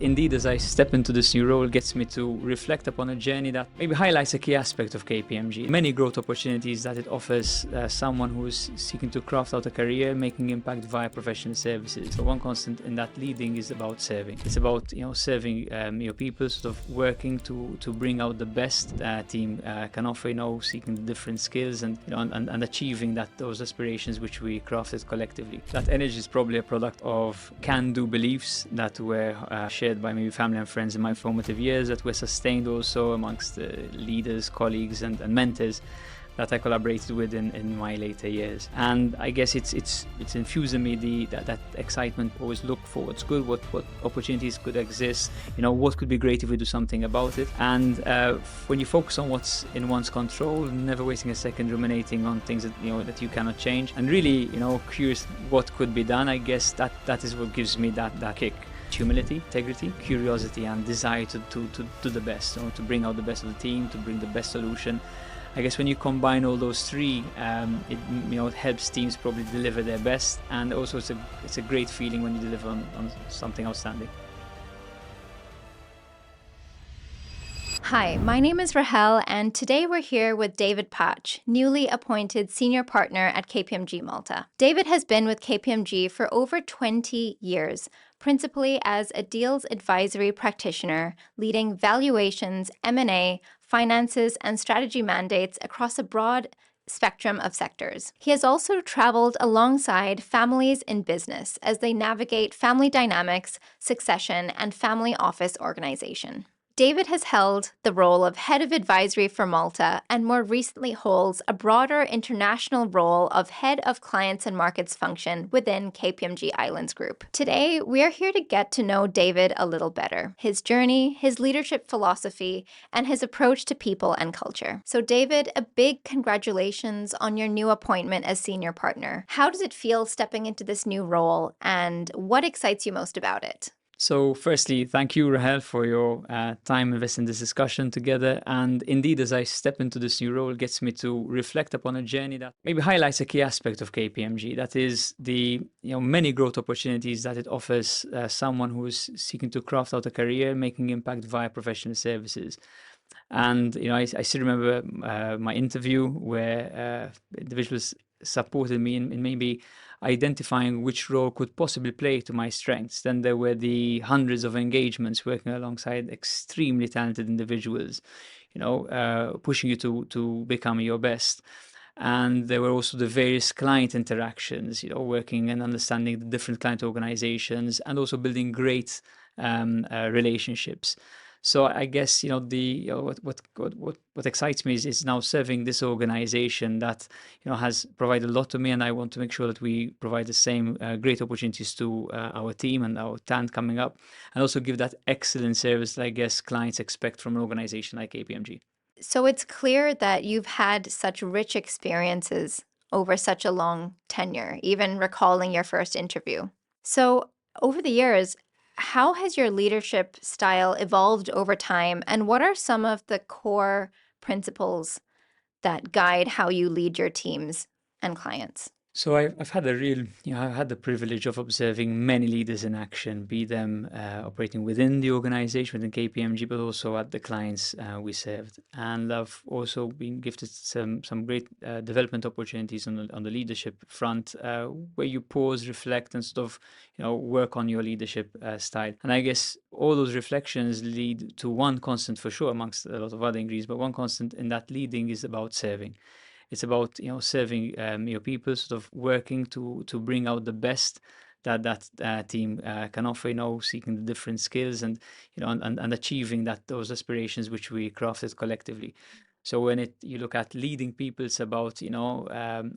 Indeed, as I step into this new role, it gets me to reflect upon a journey that maybe highlights a key aspect of KPMG. Many growth opportunities that it offers someone who is seeking to craft out a career, making impact via professional services. So one constant in that leading is about serving. It's about serving your people, sort of working to bring out the best team can offer. Seeking the different skills and and achieving those aspirations which we crafted collectively. That energy is probably a product of can-do beliefs that were shared by maybe family and friends in my formative years, that were sustained also amongst leaders, colleagues and mentors that I collaborated with in my later years. And I guess it's infused in me that excitement, always look for what's good, what opportunities could exist, what could be great if we do something about it. And when you focus on what's in one's control, never wasting a second ruminating on things that you cannot change, and really curious what could be done, I guess that is what gives me that kick. Humility, integrity, curiosity and desire to do the best, to bring out the best of the team, to bring the best solution. I guess when you combine all those three, it helps teams probably deliver their best, and also it's a great feeling when you deliver on something outstanding. Hi, my name is Rahel, and today we're here with David Patch, newly appointed Senior Partner at KPMG Malta. David has been with KPMG for over 20 years, principally as a deals advisory practitioner, leading valuations, M&A, finances, and strategy mandates across a broad spectrum of sectors. He has also traveled alongside families in business as they navigate family dynamics, succession, and family office organization. David has held the role of Head of Advisory for Malta and more recently holds a broader international role of Head of Clients and Markets function within KPMG Islands Group. Today, we are here to get to know David a little better, his journey, his leadership philosophy, and his approach to people and culture. So David, a big congratulations on your new appointment as Senior Partner. How does it feel stepping into this new role, and what excites you most about it? So firstly, thank you, Rahel, for your time invested in this discussion together. And indeed, as I step into this new role, it gets me to reflect upon a journey that maybe highlights a key aspect of KPMG. That is the many growth opportunities that it offers someone who is seeking to craft out a career, making impact via professional services. And I still remember my interview where individuals supported me in maybe identifying which role could possibly play to my strengths. Then there were the hundreds of engagements working alongside extremely talented individuals, pushing you to become your best. And there were also the various client interactions, working and understanding the different client organizations and also building great relationships. So I guess what excites me is now serving this organization that has provided a lot to me, and I want to make sure that we provide the same great opportunities to our team and our talent coming up, and also give that excellent service that I guess clients expect from an organization like KPMG. So it's clear that you've had such rich experiences over such a long tenure, even recalling your first interview. So over the years, how has your leadership style evolved over time, and what are some of the core principles that guide how you lead your teams and clients? So I've had I've had the privilege of observing many leaders in action, be them operating within the organization, within KPMG, but also at the clients we served. And I've also been gifted some great development opportunities on the leadership front, where you pause, reflect, and sort of work on your leadership style. And I guess all those reflections lead to one constant for sure, amongst a lot of other ingredients, but one constant in that leading is about serving. It's about serving your people, sort of working to bring out the best that team can offer. Seeking the different skills and and achieving those aspirations which we crafted collectively. So when you look at leading people, it's about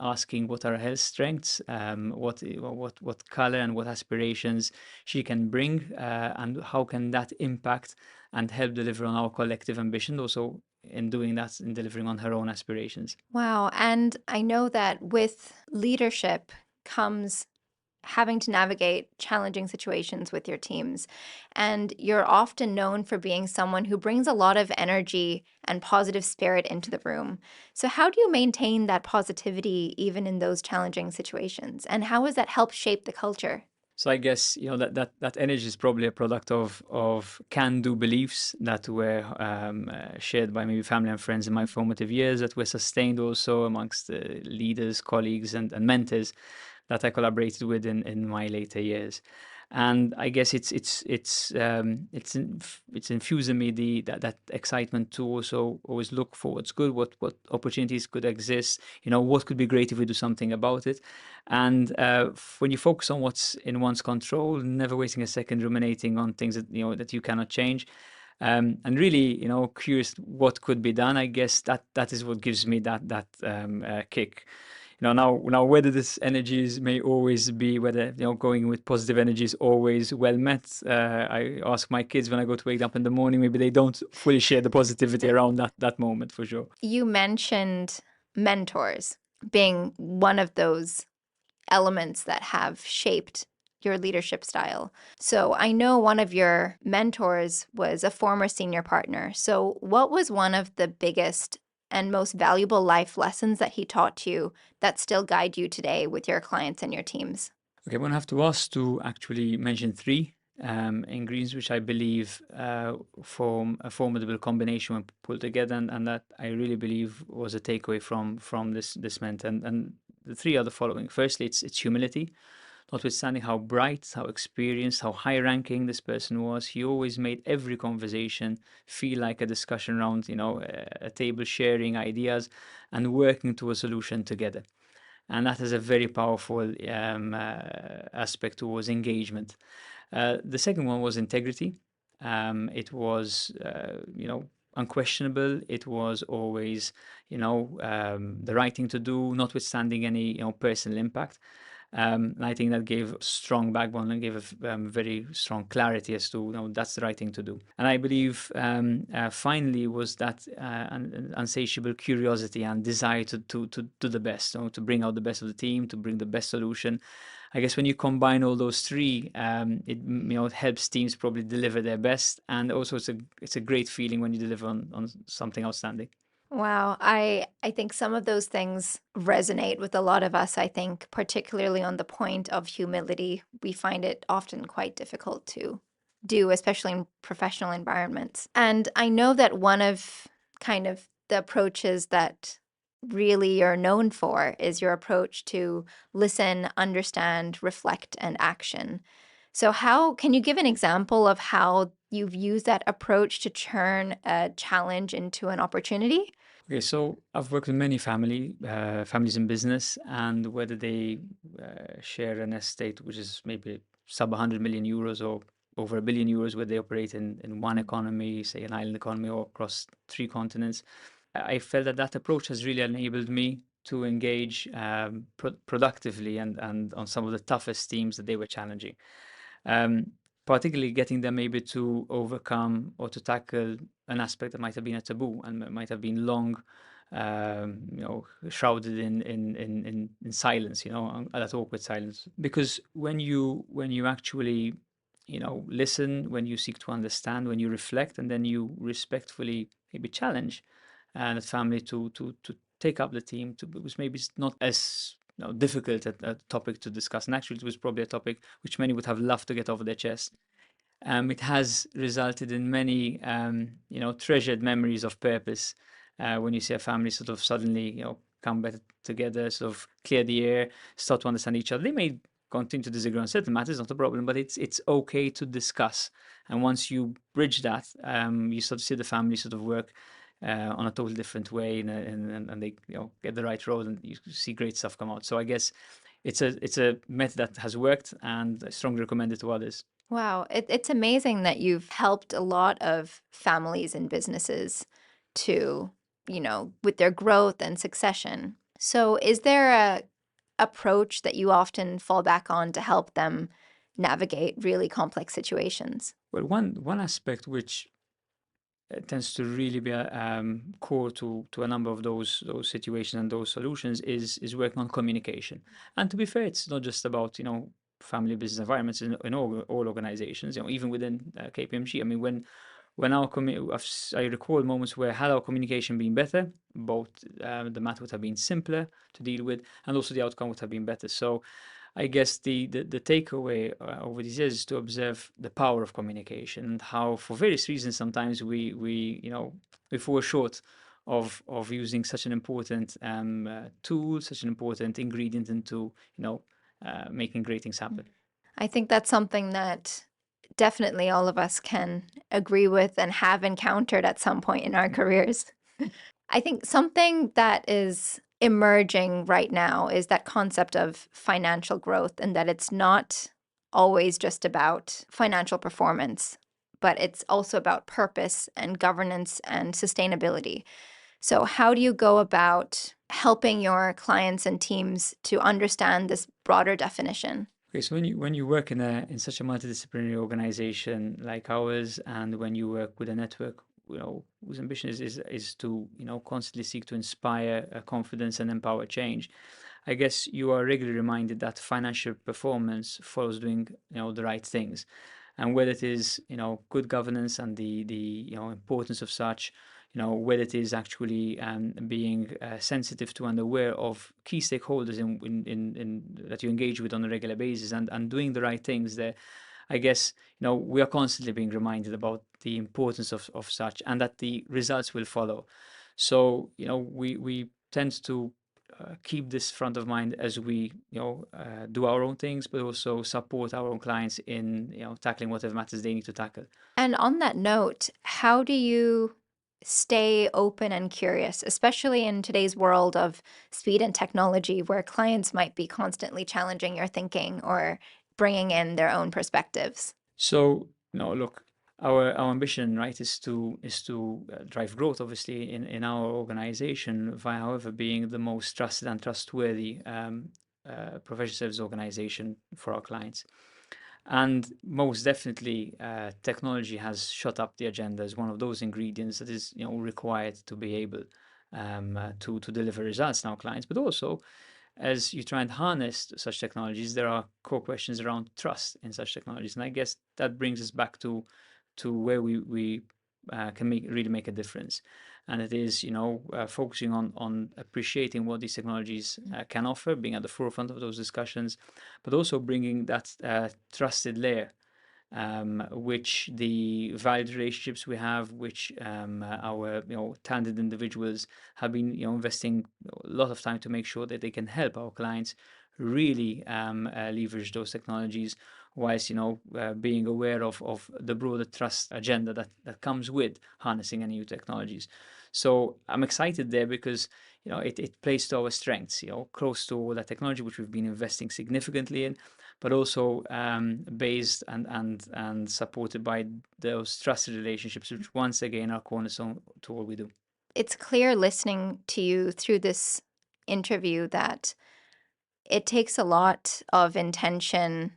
asking what are her strengths, what color and what aspirations she can bring, and how can that impact and help deliver on our collective ambition. Also in doing that, in delivering on her own aspirations. Wow. And I know that with leadership comes having to navigate challenging situations with your teams. And you're often known for being someone who brings a lot of energy and positive spirit into the room. So how do you maintain that positivity even in those challenging situations? And how has that helped shape the culture? So I guess that energy is probably a product of can-do beliefs that were shared by maybe family and friends in my formative years, that were sustained also amongst leaders, colleagues, and mentors that I collaborated with in my later years. And I guess it's infusing me that excitement to also always look for what's good, what opportunities could exist, what could be great if we do something about it. And when you focus on what's in one's control, never wasting a second ruminating on things that you cannot change, and really curious what could be done. I guess that is what gives me that kick. Now whether this energies may always be, whether going with positive energy is always well met. I ask my kids when I go to wake up in the morning, maybe they don't fully share the positivity around that moment, for sure. You mentioned mentors being one of those elements that have shaped your leadership style. So I know one of your mentors was a former senior partner. So what was one of the biggest and most valuable life lessons that he taught you that still guide you today with your clients and your teams? Okay, I'm gonna have to ask to actually mention three ingredients which I believe form a formidable combination when pulled together, and that I really believe was a takeaway from this mentor. And the three are the following. Firstly, it's humility. Notwithstanding how bright, how experienced, how high ranking this person was, he always made every conversation feel like a discussion around, a table, sharing ideas and working to a solution together. And that is a very powerful aspect towards engagement. The second one was integrity. It was, unquestionable. It was always, the right thing to do, notwithstanding any, personal impact. And I think that gave strong backbone and gave a very strong clarity as to, that's the right thing to do. And I believe finally was that insatiable curiosity and desire to do the best, to bring out the best of the team, to bring the best solution. I guess when you combine all those three, it helps teams probably deliver their best, and also it's a great feeling when you deliver on something outstanding. Wow, I think some of those things resonate with a lot of us, I think, particularly on the point of humility. We find it often quite difficult to do, especially in professional environments. And I know that one of kind of the approaches that really you're known for is your approach to listen, understand, reflect, and action. So how can you give an example of how you've used that approach to turn a challenge into an opportunity? Okay, so I've worked with many families in business, and whether they share an estate which is maybe sub 100 million euros or over €1 billion, where they operate in one economy, say an island economy, or across three continents, I felt that approach has really enabled me to engage productively and on some of the toughest themes that they were challenging. Um, Particularly getting them maybe to overcome or to tackle an aspect that might have been a taboo and might have been long, shrouded in silence, that awkward silence. Because when you actually, listen, when you seek to understand, when you reflect, and then you respectfully maybe challenge and the family to take up the team, to because maybe it's not as difficult a topic to discuss, and actually it was probably a topic which many would have loved to get off their chest. It has resulted in many, treasured memories of purpose. When you see a family sort of suddenly, come better together, sort of clear the air, start to understand each other. They may continue to disagree on certain matters, not a problem, but it's okay to discuss. And once you bridge that, you sort of see the family sort of work on a totally different way, and they get the right road, and you see great stuff come out. So I guess it's a method that has worked, and I strongly recommend it to others. Wow, it's amazing that you've helped a lot of families and businesses to, with their growth and succession. So, is there a approach that you often fall back on to help them navigate really complex situations? Well, one aspect which tends to really be core to a number of those situations and those solutions is working on communication. And to be fair, it's not just about family business environments in all organizations. Even within KPMG. I mean, when I recall moments where had our communication been better, both the matter would have been simpler to deal with, and also the outcome would have been better. So I guess the takeaway over these years is to observe the power of communication and how, for various reasons, sometimes we fall short of using such an important tool, such an important ingredient into making great things happen. I think that's something that definitely all of us can agree with and have encountered at some point in our careers. I think something that is emerging right now is that concept of financial growth, and that it's not always just about financial performance, but it's also about purpose and governance and sustainability. So, how do you go about helping your clients and teams to understand this broader definition? Okay, so when you work in such a multidisciplinary organization like ours, and when you work with a network, whose ambition is to constantly seek to inspire confidence and empower change, I guess you are regularly reminded that financial performance follows doing the right things, and whether it is good governance and the importance of such, whether it is actually being sensitive to and aware of key stakeholders in that you engage with on a regular basis, and doing the right things there. I guess we are constantly being reminded about the importance of such, and that the results will follow. So we tend to keep this front of mind as we do our own things, but also support our own clients in tackling whatever matters they need to tackle. And on that note, how do you stay open and curious, especially in today's world of speed and technology, where clients might be constantly challenging your thinking or bringing in their own perspectives? So look, our ambition, right, is to drive growth, obviously, in our organization via, however, being the most trusted and trustworthy professional service organization for our clients. And most definitely, technology has shot up the agenda as one of those ingredients that is required to be able to deliver results in our clients. But also, as you try and harness such technologies, there are core questions around trust in such technologies, and I guess that brings us back to where we can really make a difference, and it is focusing on appreciating what these technologies can offer, being at the forefront of those discussions, but also bringing that trusted layer, which the valued relationships we have, which our talented individuals have been investing a lot of time to make sure that they can help our clients really leverage those technologies, whilst being aware of the broader trust agenda that comes with harnessing any new technologies. So I'm excited there because it plays to our strengths, close to all that technology which we've been investing significantly in, but also based and supported by those trusted relationships, which once again are cornerstone to all we do. It's clear listening to you through this interview that it takes a lot of intention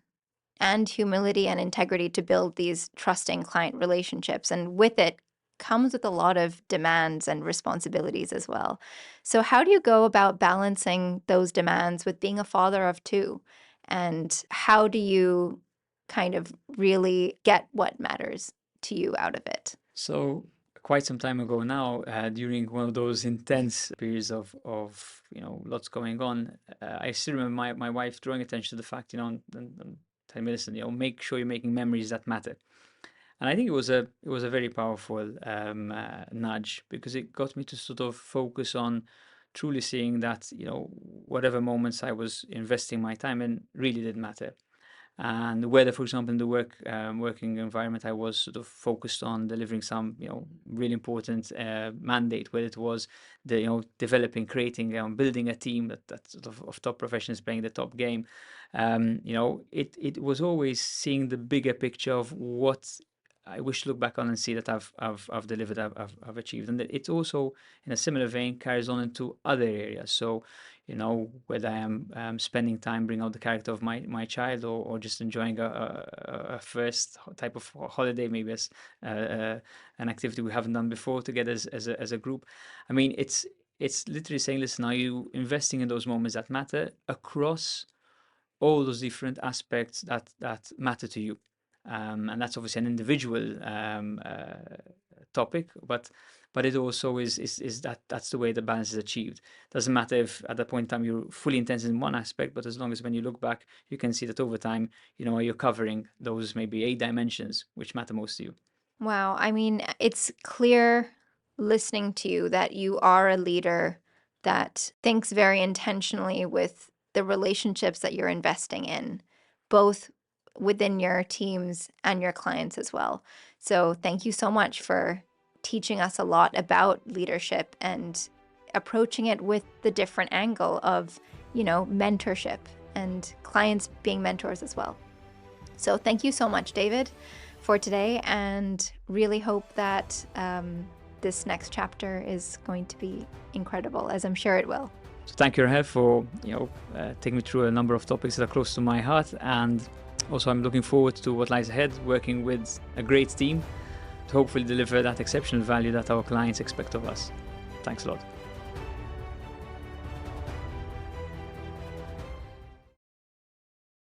and humility and integrity to build these trusting client relationships. And with it comes with a lot of demands and responsibilities as well. So, how do you go about balancing those demands with being a father of two? And how do you kind of really get what matters to you out of it? So quite some time ago now, during one of those intense periods of lots going on, I still remember my wife drawing attention to the fact, and telling me, listen, make sure you're making memories that matter. And I think it was a very powerful nudge, because it got me to sort of focus on truly seeing that whatever moments I was investing my time in really did matter, and whether, for example, in the working environment, I was sort of focused on delivering some really important mandate, whether it was the developing, creating, building a team that sort of top professionals playing the top game. It was always seeing the bigger picture of what I wish to look back on and see that I've delivered, I've achieved, and it also, in a similar vein, carries on into other areas. So, whether I am spending time bringing out the character of my child, or just enjoying a first type of holiday, maybe as an activity we haven't done before together as a group. I mean, it's literally saying, listen, are you investing in those moments that matter across all those different aspects that matter to you? And that's obviously an individual topic, but but it also is that's the way the balance is achieved. Doesn't matter if at that point in time you're fully intense in one aspect, but as long as when you look back, you can see that over time, you're covering those maybe 8 dimensions which matter most to you. Wow. I mean, it's clear listening to you that you are a leader that thinks very intentionally with the relationships that you're investing in, both within your teams and your clients as well. So, thank you so much for teaching us a lot about leadership and approaching it with the different angle of, mentorship and clients being mentors as well. So, thank you so much, David, for today, and really hope that this next chapter is going to be incredible, as I'm sure it will. So thank you, Rahel, for taking me through a number of topics that are close to my heart, and also I'm looking forward to what lies ahead, working with a great team to hopefully deliver that exceptional value that our clients expect of us. Thanks a lot.